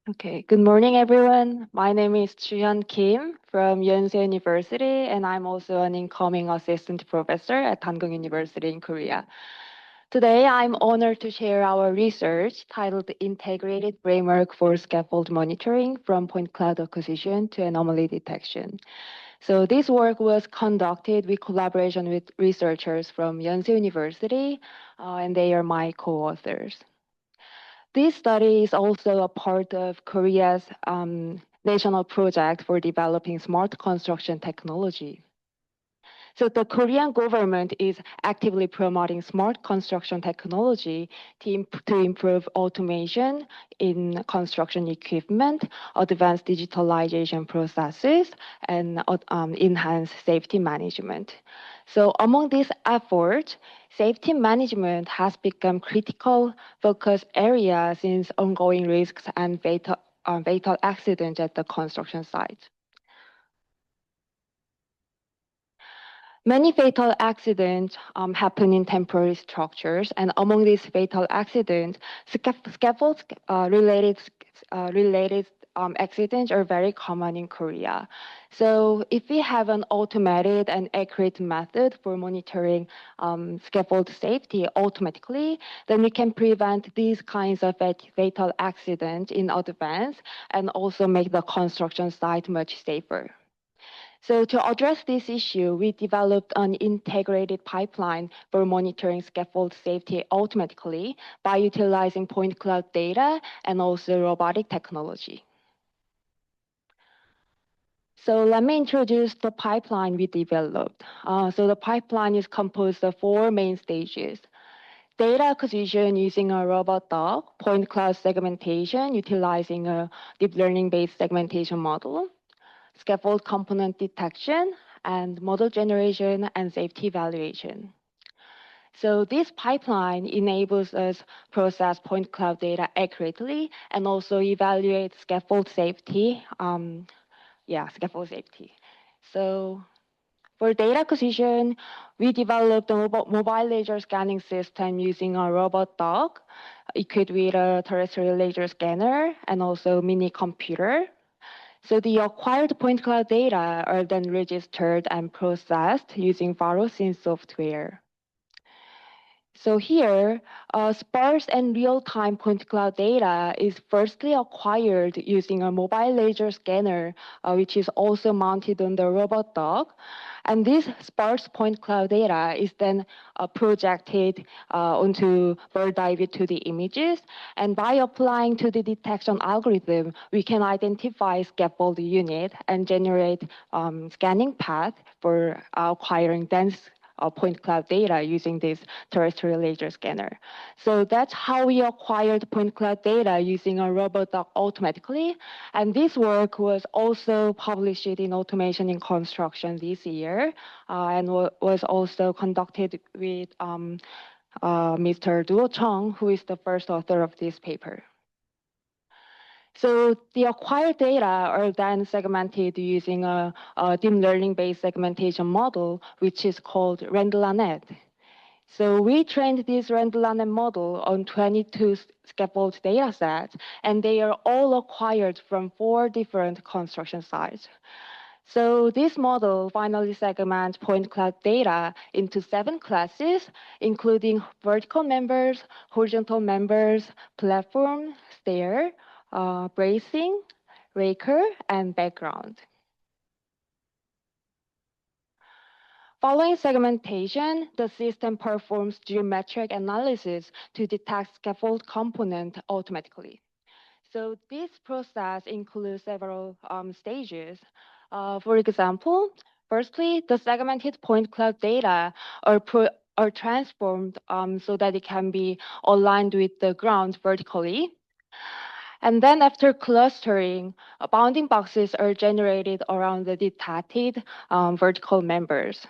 Okay, good morning, everyone. My name is Juhyeon Kim from Yonsei University, and I'm also an incoming assistant professor at Hanyang University in Korea. Today, I'm honored to share our research titled Integrated Framework for Scaffold Monitoring from Point Cloud Acquisition to Anomaly Detection. So this work was conducted with collaboration with researchers from Yonsei University, and they are my co-authors. This study is also a part of Korea's national project for developing smart construction technology. So the Korean government is actively promoting smart construction technology to improve automation in construction equipment, advance digitalization processes, and enhance safety management. So among these efforts, safety management has become critical focus area since ongoing risks and fatal accidents at the construction site. Many fatal accidents happen in temporary structures, and among these fatal accidents, scaffolds related accidents are very common in Korea. So, if we have an automated and accurate method for monitoring scaffold safety automatically, then we can prevent these kinds of fatal accidents in advance and also make the construction site much safer. So to address this issue, we developed an integrated pipeline for monitoring scaffold safety automatically by utilizing point cloud data and also robotic technology. So let me introduce the pipeline we developed. So the pipeline is composed of four main stages. Data acquisition using a robot dog, point cloud segmentation utilizing a deep learning-based segmentation model, scaffold component detection, and model generation and safety evaluation. So this pipeline enables us process point cloud data accurately and also evaluate scaffold safety. Scaffold safety. So for data acquisition, we developed a mobile laser scanning system using a robot dog equipped with a terrestrial laser scanner and also mini computer. So the acquired point cloud data are then registered and processed using Varosyn software. So here, sparse and real-time point cloud data is firstly acquired using a mobile laser scanner, which is also mounted on the robot dog. And this sparse point cloud data is then projected onto bird eye view to the images. And by applying to the detection algorithm, we can identify scaffold unit and generate scanning path for acquiring dense point cloud data using this terrestrial laser scanner. So that's how we acquired point cloud data using a robot dog automatically. And this work was also published in Automation in Construction this year and was also conducted with Mr. Duho Chung, who is the first author of this paper. So the acquired data are then segmented using a deep learning-based segmentation model, which is called Delaunay. So we trained this Delaunay model on 22 scaffold data sets, and they are all acquired from 4 different construction sites. So this model finally segments point cloud data into 7 classes, including vertical members, horizontal members, platform, stair, bracing, raker, and background. Following segmentation, the system performs geometric analysis to detect scaffold component automatically. So this process includes several stages. For example, firstly, the segmented point cloud data are transformed so that it can be aligned with the ground vertically. And then after clustering, bounding boxes are generated around the detected vertical members.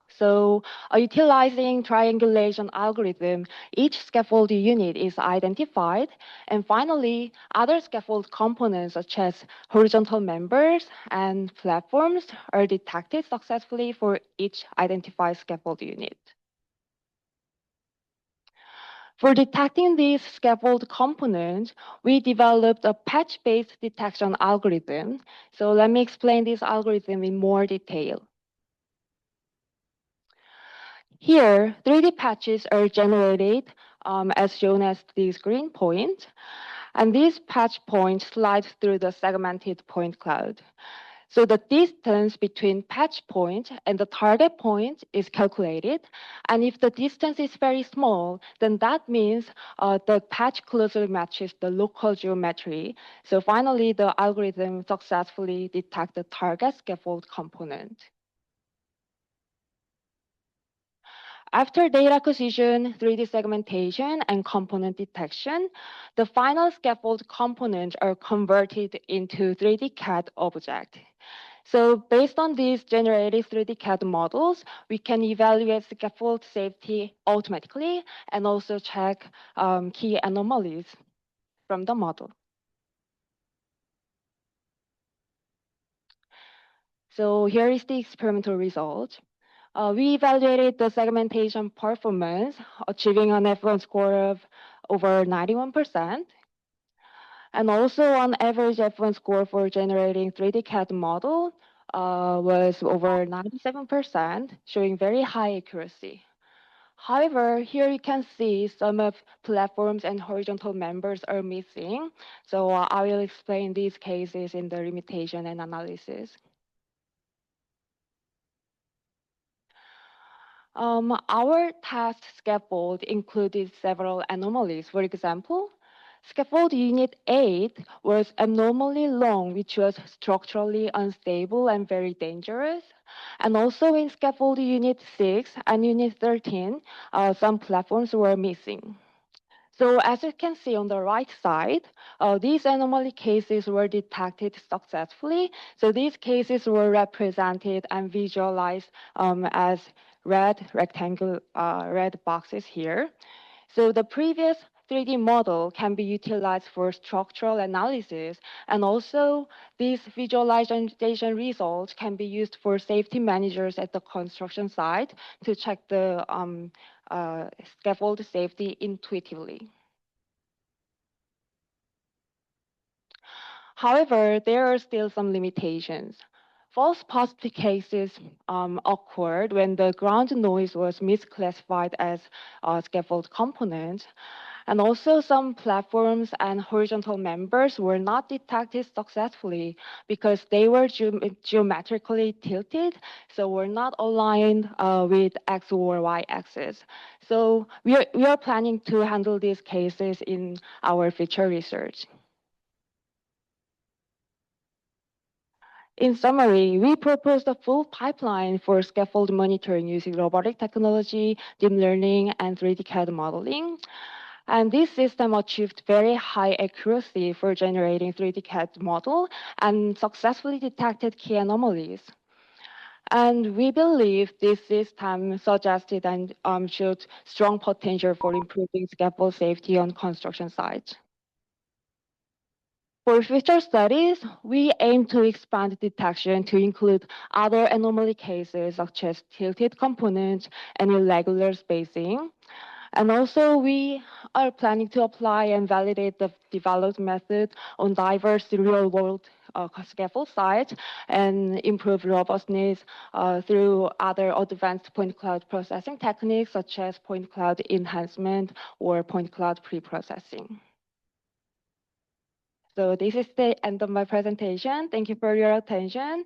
So utilizing triangulation algorithm, each scaffold unit is identified. And finally, other scaffold components such as horizontal members and platforms are detected successfully for each identified scaffold unit. For detecting these scaffold components, we developed a patch-based detection algorithm. So let me explain this algorithm in more detail. Here, 3D patches are generated as shown as these green points, and these patch points slide through the segmented point cloud. So the distance between patch point and the target point is calculated. And if the distance is very small, then that means the patch closely matches the local geometry. So finally, the algorithm successfully detects the target scaffold component. After data acquisition, 3D segmentation, and component detection, the final scaffold components are converted into 3D CAD object. So based on these generated 3D CAD models, we can evaluate scaffold safety automatically and also check key anomalies from the model. So here is the experimental result. We evaluated the segmentation performance, achieving an F1 score of over 91%. And also on average F1 score for generating 3D CAD model was over 97%, showing very high accuracy. However, here you can see some of platforms and horizontal members are missing. So I will explain these cases in the limitation and analysis. Our test scaffold included several anomalies. For example, scaffold unit 8 was abnormally long, which was structurally unstable and very dangerous. And also in scaffold unit 6 and unit 13, some platforms were missing. So as you can see on the right side, these anomaly cases were detected successfully. So these cases were represented and visualized as red boxes here. So the previous 3D model can be utilized for structural analysis, and also these visualization results can be used for safety managers at the construction site to check the scaffold safety intuitively. However, there are still some limitations. False positive cases occurred when the ground noise was misclassified as a scaffold component. And also some platforms and horizontal members were not detected successfully because they were geometrically tilted, so were not aligned with X or Y axis. So we are planning to handle these cases in our future research. In summary, we proposed a full pipeline for scaffold monitoring using robotic technology, deep learning, and 3D CAD modeling. And this system achieved very high accuracy for generating 3D CAD model and successfully detected key anomalies. And we believe this system suggested and showed strong potential for improving scaffold safety on construction sites. For future studies, we aim to expand detection to include other anomaly cases such as tilted components and irregular spacing. And also, we are planning to apply and validate the developed method on diverse real-world scaffold sites and improve robustness through other advanced point cloud processing techniques such as point cloud enhancement or point cloud pre-processing. So this is the end of my presentation. Thank you for your attention.